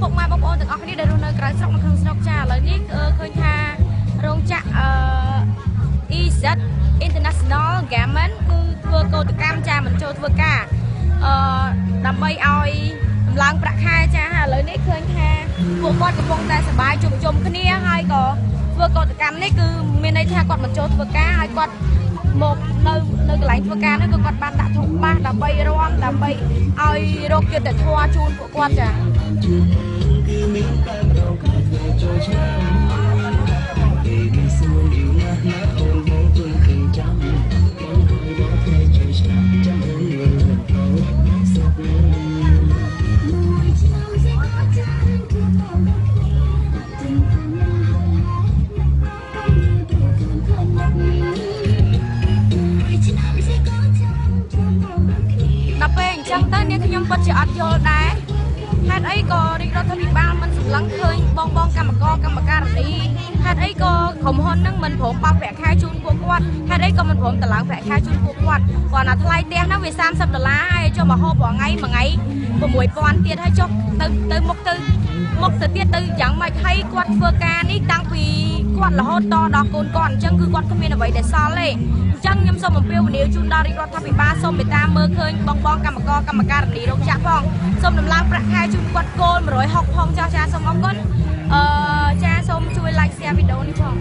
ពុកម៉ែបងប្អូនទាំងអស់គ្នាដែលរស់នៅក្រៅស្រុកនៅក្នុងស្រុកចាឥឡូវនេះឃើញថារោងចក្រEZ International Garment គឺធ្វើកោតកម្មចាមិនចូលធ្វើការដើម្បីឲ្យតម្លើងប្រាក់ខែចាឥឡូវនេះឃើញថាពួកគាត់កំពុងតែសប្បាយជួបជុំគ្នាហើយក៏ធ្វើកោតកម្មនេះគឺមានន័យថាគាត់មិនចូលធ្វើការហើយគាត់មកនៅកន្លែងធ្វើការនេះគឺគាត់បានដាក់ធុងបាសដើម្បីរាំដើម្បីឲ្យរកយុត្តិធម៌ជូនពួកគាត់ចាដល់ពេលអញ្ចឹងទៅនាងខ្ញុំពិតជាអត់យល់ដែរហេតុអីក៏រាជរដ្ឋាភិបាលមិនសម្លឹងឃើញបងកម្មករកម្មការិនីហេតុអីក៏ក្រុមហ៊ុននឹងមិនព្រមបោះប្រាក់ខែជូនពួកគាត់ហេតុអីក៏មិនព្រមតម្លើងប្រាក់ខែជូនពួកគាត់គាត់ណាថ្លៃផ្ទះហ្នឹងវា$30ហើយចុះមកហូបរាល់ថ្ងៃមួយថ្ងៃ$6000ទៀតហើយចុះទៅមុខទៅទៀតទៅយ៉ាងម៉េចហើយគាត់ធ្វើការនេះតាំងពីគាត់រហូតដល់កូនគាត់អញ្ចឹងគឺគាត់គ្មានអ្វីដែលសល់ទេអញ្ចឹងខ្ញុំសូមអំពាវនាវជូនដល់រាជរដ្ឋាភិបាលសូមមេត្តាមើលឃើញបងកម្មករកម្មការិនីរោងចក្រផងសូមដំឡើងប្រាក់ខែជូនគាត់គោល160ផងចាសូមអរគុណចាសូមជួយ like share វីដេអូនេះផង